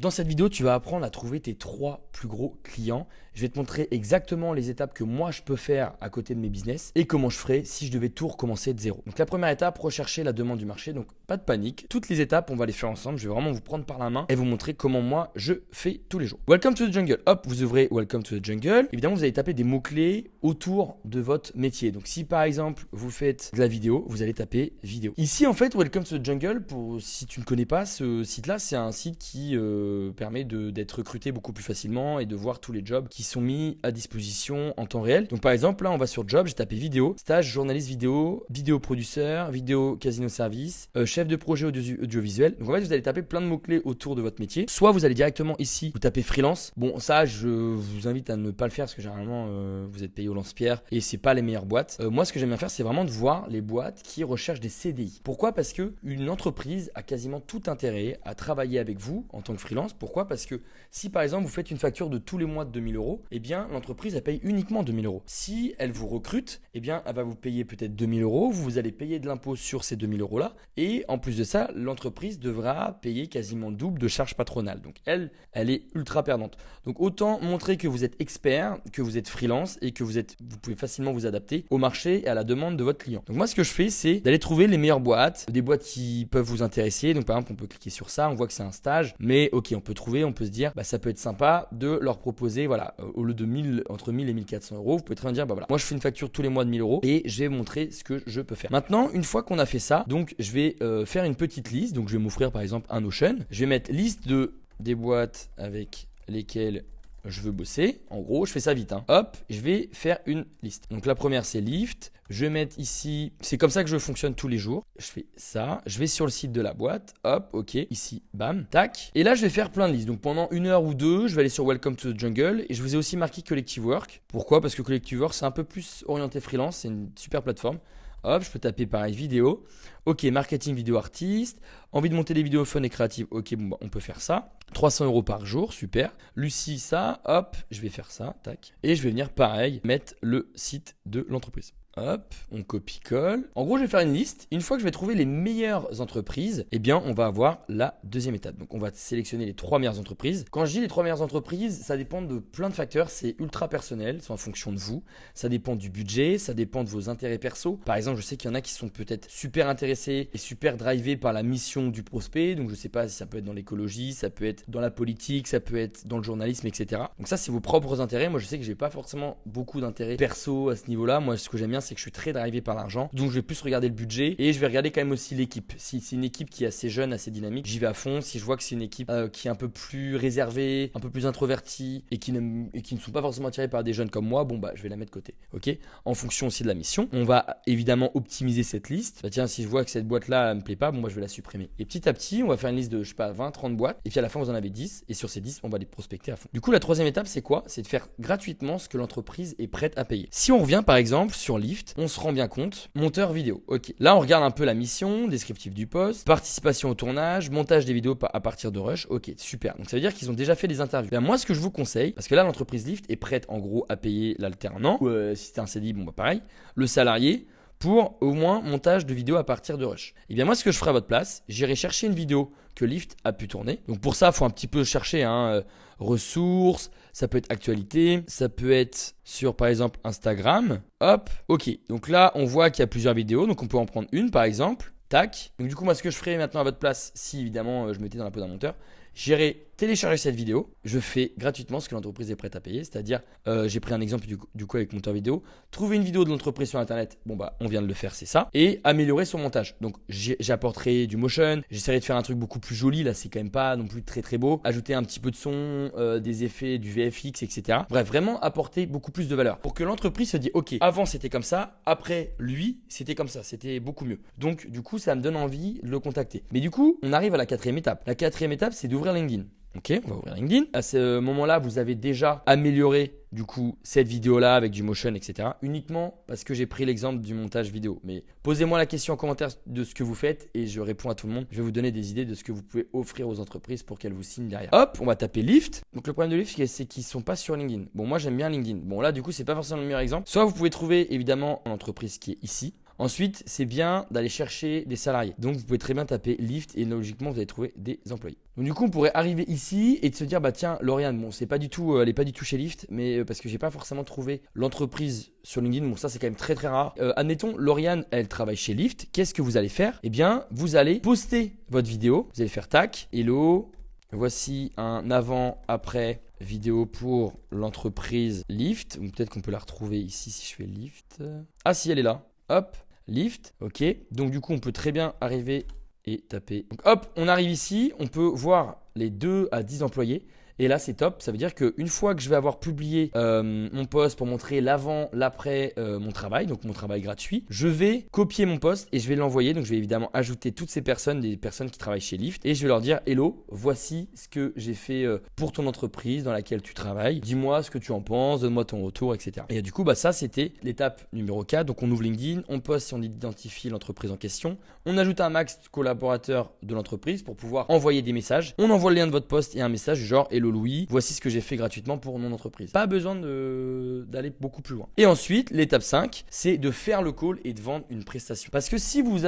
Dans cette vidéo, tu vas apprendre à trouver tes 3 plus gros clients. Je vais te montrer exactement les étapes que moi je peux faire à côté de mes business et comment je ferais si je devais tout recommencer de zéro. Donc la première étape, rechercher la demande du marché. Donc pas de panique. Toutes les étapes, on va les faire ensemble. Je vais vraiment vous prendre par la main et vous montrer comment moi je fais tous les jours. Welcome to the jungle. Hop, vous ouvrez Welcome to the jungle. Évidemment, vous allez taper des mots-clés autour de votre métier. Donc si par exemple, vous faites de la vidéo, vous allez taper vidéo. Ici, en fait, Welcome to the jungle, si tu ne connais pas ce site-là, c'est un site qui permet d'être recruté beaucoup plus facilement et de voir tous les jobs qui sont mis à disposition en temps réel. Donc par exemple, là, on va sur job, j'ai tapé vidéo, stage journaliste vidéo, vidéo producteur, vidéo casino service, chef de projet audiovisuel. Donc en fait, vous allez taper plein de mots-clés autour de votre métier. Soit vous allez directement ici, vous tapez freelance. Bon, ça, je vous invite à ne pas le faire parce que généralement, vous êtes payé au lance-pierre et c'est pas les meilleures boîtes. Moi, ce que j'aime bien faire, c'est vraiment de voir les boîtes qui recherchent des CDI. Pourquoi ? Parce que une entreprise a quasiment tout intérêt à travailler avec vous en tant que freelance. Pourquoi ? Parce que si par exemple vous faites une facture de tous les mois de 2000 €, eh bien l'entreprise elle paye uniquement 2000 €. Si elle vous recrute, eh bien elle va vous payer peut-être 2000 €, vous allez payer de l'impôt sur ces 2000 € là, et en plus de ça, l'entreprise devra payer quasiment le double de charges patronales. Donc elle est ultra perdante. Donc autant montrer que vous êtes expert, que vous êtes freelance et que vous pouvez facilement vous adapter au marché et à la demande de votre client. Donc moi ce que je fais, c'est d'aller trouver les meilleures boîtes, des boîtes qui peuvent vous intéresser. Donc par exemple, on peut cliquer sur ça, on voit que c'est un stage, mais ok, on peut se dire, ça peut être sympa de leur proposer, voilà, au lieu de entre 1000 et 1400 €, vous pouvez très bien dire, voilà, moi je fais une facture tous les mois de 1000 € et je vais montrer ce que je peux faire. Maintenant, une fois qu'on a fait ça, donc je vais faire une petite liste. Donc je vais m'offrir par exemple un Notion. Je vais mettre liste des boîtes avec lesquelles je veux bosser. En gros, je fais ça vite. Hop, je vais faire une liste. Donc la première, c'est Lyft. Je vais mettre ici, c'est comme ça que je fonctionne tous les jours. Je fais ça, je vais sur le site de la boîte. Hop, ok, ici, bam, tac. Et là, je vais faire plein de listes. Donc pendant 1 heure ou 2, je vais aller sur Welcome to the Jungle. Et je vous ai aussi marqué Collective Work. Pourquoi ? Parce que Collective Work, c'est un peu plus orienté freelance. C'est une super plateforme. Hop, je peux taper pareil vidéo. Ok, marketing vidéo artiste. Envie de monter des vidéos fun et créatives. Ok, bon, on peut faire ça. 300 € par jour, super. Lucie, ça, hop, je vais faire ça, tac. Et je vais venir pareil, mettre le site de l'entreprise. Hop, on copie-colle. En gros, je vais faire une liste. Une fois que je vais trouver les meilleures entreprises, eh bien, on va avoir la deuxième étape. Donc, on va sélectionner les 3 meilleures entreprises. Quand je dis les 3 meilleures entreprises, ça dépend de plein de facteurs. C'est ultra personnel, c'est en fonction de vous. Ça dépend du budget, ça dépend de vos intérêts perso. Par exemple, je sais qu'il y en a qui sont peut-être super intéressés et super drivés par la mission du prospect. Donc, je ne sais pas si ça peut être dans l'écologie, ça peut être dans la politique, ça peut être dans le journalisme, etc. Donc, ça, c'est vos propres intérêts. Moi, je sais que je n'ai pas forcément beaucoup d'intérêts perso à ce niveau-là. Moi, ce que j'aime bien, c'est que je suis très drivé par l'argent, donc je vais plus regarder le budget et je vais regarder quand même aussi l'équipe. Si c'est une équipe qui est assez jeune, assez dynamique, j'y vais à fond. Si je vois que c'est une équipe qui est un peu plus réservée, un peu plus introvertie et qui ne sont pas forcément attirés par des jeunes comme moi, bon je vais la mettre de côté. Ok. En fonction aussi de la mission, on va évidemment optimiser cette liste. Tiens, si je vois que cette boîte là me plaît pas, je vais la supprimer. Et petit à petit, on va faire une liste de 20, 30 boîtes et puis à la fin vous en avez 10 et sur ces 10, on va les prospecter à fond. Du coup, la troisième étape, c'est quoi ? C'est de faire gratuitement ce que l'entreprise est prête à payer. Si on revient par exemple sur Lyft, on se rend bien compte, monteur vidéo. Ok, là on regarde un peu la mission, descriptif du poste, participation au tournage, montage des vidéos à partir de Rush. Ok, super. Donc ça veut dire qu'ils ont déjà fait des interviews. Bien, moi, ce que je vous conseille, parce que là l'entreprise Lyft est prête en gros à payer l'alternant, ou si c'était un CDI, pareil, le salarié, pour au moins montage de vidéos à partir de Rush. Et bien moi, ce que je ferai à votre place, j'irai chercher une vidéo que Lyft a pu tourner. Donc pour ça, il faut un petit peu chercher ressources, ça peut être actualité, ça peut être sur par exemple Instagram. Hop, ok. Donc là, on voit qu'il y a plusieurs vidéos, donc on peut en prendre une par exemple. Tac. Donc du coup, moi, ce que je ferai maintenant à votre place, si évidemment je mettais dans la peau d'un monteur, j'irai télécharger cette vidéo. Je fais gratuitement ce que l'entreprise est prête à payer. C'est-à-dire, j'ai pris un exemple du coup avec monteur vidéo. Trouver une vidéo de l'entreprise sur Internet, on vient de le faire, c'est ça. Et améliorer son montage. Donc, j'apporterai du motion. J'essaierai de faire un truc beaucoup plus joli. Là, c'est quand même pas non plus très très beau. Ajouter un petit peu de son, des effets, du VFX, etc. Bref, vraiment apporter beaucoup plus de valeur. Pour que l'entreprise se dise, ok, avant c'était comme ça. Après, lui, c'était comme ça. C'était beaucoup mieux. Donc, du coup, ça me donne envie de le contacter. Mais du coup, on arrive à la 4e étape. La 4e étape, c'est d'ouvrir LinkedIn. Ok, on va ouvrir LinkedIn. À ce moment-là, vous avez déjà amélioré du coup cette vidéo-là avec du motion, etc. Uniquement parce que j'ai pris l'exemple du montage vidéo. Mais posez-moi la question en commentaire de ce que vous faites et je réponds à tout le monde. Je vais vous donner des idées de ce que vous pouvez offrir aux entreprises pour qu'elles vous signent derrière. Hop, on va taper Lyft. Donc le problème de Lyft, c'est qu'ils ne sont pas sur LinkedIn. Bon, moi j'aime bien LinkedIn. Bon, là du coup, c'est pas forcément le meilleur exemple. Soit vous pouvez trouver évidemment une entreprise qui est ici. Ensuite, c'est bien d'aller chercher des salariés. Donc, vous pouvez très bien taper Lyft et logiquement, vous allez trouver des employés. Donc, du coup, on pourrait arriver ici et de se dire, bah tiens, Lauriane, bon, c'est pas du tout, elle est pas du tout chez Lyft, mais parce que j'ai pas forcément trouvé l'entreprise sur LinkedIn. Bon, ça, c'est quand même très très rare. Admettons, Lauriane, elle travaille chez Lyft. Qu'est-ce que vous allez faire? Eh bien, vous allez poster votre vidéo. Vous allez faire tac, hello. Voici un avant-après vidéo pour l'entreprise Lyft. Peut-être qu'on peut la retrouver ici si je fais Lyft. Ah si, elle est là. Hop, Lyft. Ok. Donc du coup, on peut très bien arriver et taper. Donc hop, on arrive ici. On peut voir les 2 à 10 employés. Et là, c'est top. Ça veut dire qu'une fois que je vais avoir publié mon post pour montrer l'avant, l'après mon travail, donc mon travail gratuit, je vais copier mon post et je vais l'envoyer. Donc, je vais évidemment ajouter toutes ces personnes, des personnes qui travaillent chez Lyft, et je vais leur dire hello, voici ce que j'ai fait pour ton entreprise dans laquelle tu travailles. Dis-moi ce que tu en penses, donne-moi ton retour, etc. Et du coup, ça, c'était l'étape numéro 4. Donc, on ouvre LinkedIn, on poste si on identifie l'entreprise en question. On ajoute un max de collaborateurs de l'entreprise pour pouvoir envoyer des messages. On envoie le lien de votre post et un message du genre hello Louis, voici ce que j'ai fait gratuitement pour mon entreprise. Pas besoin d'aller beaucoup plus loin. Et ensuite, l'étape 5, c'est de faire le call et de vendre une prestation. Parce que si vous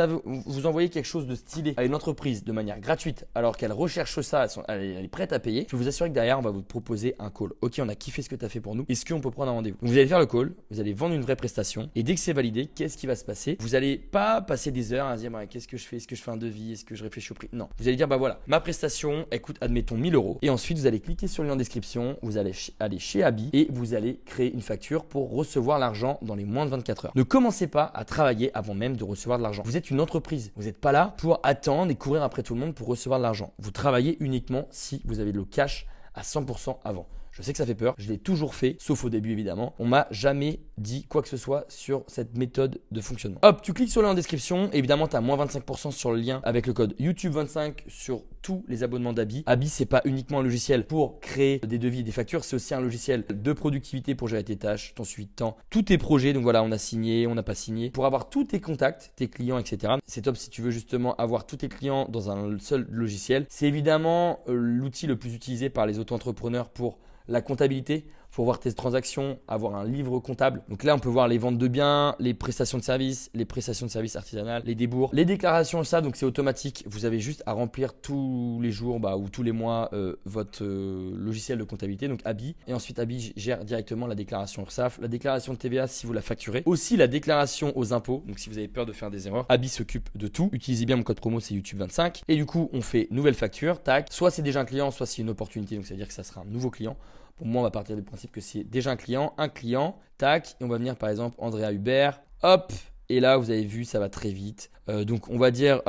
envoyez quelque chose de stylé à une entreprise de manière gratuite, alors qu'elle recherche ça, elle est prête à payer, je peux vous assurer que derrière, on va vous proposer un call. Ok, on a kiffé ce que tu as fait pour nous. Est-ce qu'on peut prendre un rendez-vous? Donc, vous allez faire le call, vous allez vendre une vraie prestation. Et dès que c'est validé, qu'est-ce qui va se passer? Vous n'allez pas passer des heures à se dire qu'est-ce que je fais? Est-ce que je fais un devis? Est-ce que je réfléchis au prix? Non. Vous allez dire voilà, ma prestation, elle coûte, admettons, 1000 euros. Et ensuite, vous allez cliquer sur le lien en description, vous allez aller chez Abi et vous allez créer une facture pour recevoir l'argent dans les moins de 24 heures. Ne commencez pas à travailler avant même de recevoir de l'argent. Vous êtes une entreprise. Vous n'êtes pas là pour attendre et courir après tout le monde pour recevoir de l'argent. Vous travaillez uniquement si vous avez le cash à 100% avant. Je sais que ça fait peur, je l'ai toujours fait, sauf au début évidemment. On m'a jamais dit quoi que ce soit sur cette méthode de fonctionnement. Hop, tu cliques sur le lien en description. Évidemment, tu as moins 25% sur le lien avec le code YouTube25 sur tous les abonnements d'Abi. Abi, c'est pas uniquement un logiciel pour créer des devis et des factures, c'est aussi un logiciel de productivité pour gérer tes tâches, ton suivi de temps, tous tes projets. Donc voilà, on a signé, on n'a pas signé. Pour avoir tous tes contacts, tes clients, etc. C'est top si tu veux justement avoir tous tes clients dans un seul logiciel. C'est évidemment l'outil le plus utilisé par les auto-entrepreneurs pour la comptabilité, pour voir tes transactions, avoir un livre comptable. Donc là, on peut voir les ventes de biens, les prestations de services, les prestations de services artisanales, les débours, les déclarations, ça, donc c'est automatique. Vous avez juste à remplir tous les jours ou tous les mois votre logiciel de comptabilité, donc Abi. Et ensuite, Abi gère directement la déclaration URSSAF, la déclaration de TVA si vous la facturez. Aussi la déclaration aux impôts, donc si vous avez peur de faire des erreurs, Abi s'occupe de tout. Utilisez bien mon code promo, c'est YouTube25. Et du coup, on fait nouvelle facture, tac. Soit c'est déjà un client, soit c'est une opportunité, donc ça veut dire que ça sera un nouveau client. Pour moi, on va partir du principe que c'est déjà un client, tac, et on va venir par exemple Andrea Hubert, hop, et là vous avez vu, ça va très vite. Donc on va dire,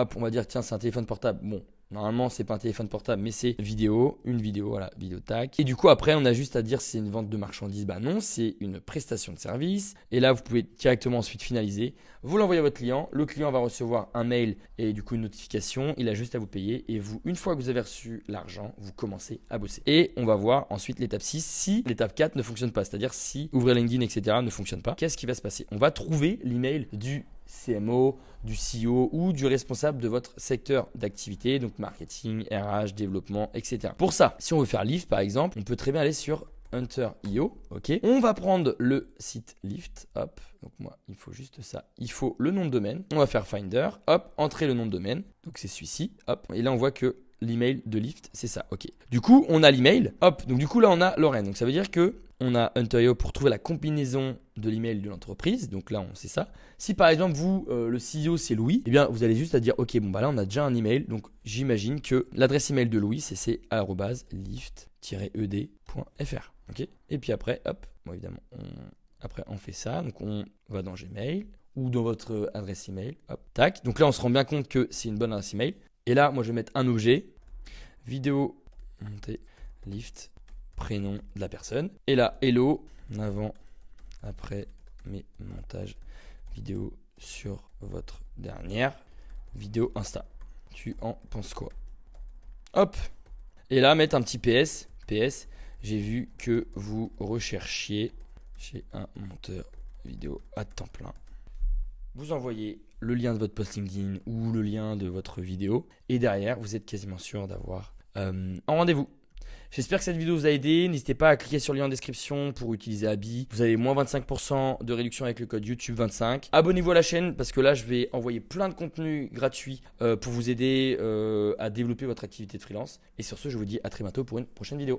tiens, c'est un téléphone portable. Bon, normalement c'est pas un téléphone portable, mais c'est une vidéo, voilà, vidéo tac. Et du coup après, on a juste à dire si c'est une vente de marchandises. Bah non, c'est une prestation de service. Et là, vous pouvez directement ensuite finaliser. Vous l'envoyez à votre client, le client va recevoir un mail et du coup une notification, il a juste à vous payer et vous, une fois que vous avez reçu l'argent, vous commencez à bosser. Et on va voir ensuite l'étape 6, si l'étape 4 ne fonctionne pas, c'est-à-dire si ouvrir LinkedIn, etc. ne fonctionne pas, qu'est-ce qui va se passer? On va trouver l'email du CMO, du CEO ou du responsable de votre secteur d'activité, donc marketing, RH, développement, etc. Pour ça, si on veut faire Lyft par exemple, on peut très bien aller sur Hunter.io, ok. On va prendre le site Lyft, hop. Donc moi, il faut juste ça. Il faut le nom de domaine. On va faire Finder, hop, entrer le nom de domaine. Donc c'est celui-ci, hop. Et là, on voit que l'email de Lyft, c'est ça, ok. Du coup, on a l'email, hop. Donc du coup, là, on a Lorraine. Donc ça veut dire que on a Hunter.io pour trouver la combinaison de l'email de l'entreprise. Donc là, on sait ça. Si par exemple, vous, le CEO, c'est Louis, eh bien, vous allez juste à dire, ok, bon, bah là, on a déjà un email. Donc j'imagine que l'adresse email de Louis, c'est @lyft-ed.fr. Ok. Et puis après, hop, bon, évidemment, après on fait ça. Donc on va dans Gmail ou dans votre adresse email. Hop, tac. Donc là, on se rend bien compte que c'est une bonne adresse email. Et là, moi, je vais mettre un objet, vidéo montée Lyft, prénom de la personne. Et là, hello, avant, après mes montages vidéo sur votre dernière vidéo Insta. Tu en penses quoi? Hop. Et là, mettre un petit PS. J'ai vu que vous recherchiez chez un monteur vidéo à temps plein. Vous envoyez le lien de votre post LinkedIn ou le lien de votre vidéo et derrière, vous êtes quasiment sûr d'avoir un rendez-vous. J'espère que cette vidéo vous a aidé. N'hésitez pas à cliquer sur le lien en description pour utiliser Abi. Vous avez moins 25% de réduction avec le code YouTube25. Abonnez-vous à la chaîne parce que là, je vais envoyer plein de contenus gratuits pour vous aider à développer votre activité de freelance. Et sur ce, je vous dis à très bientôt pour une prochaine vidéo.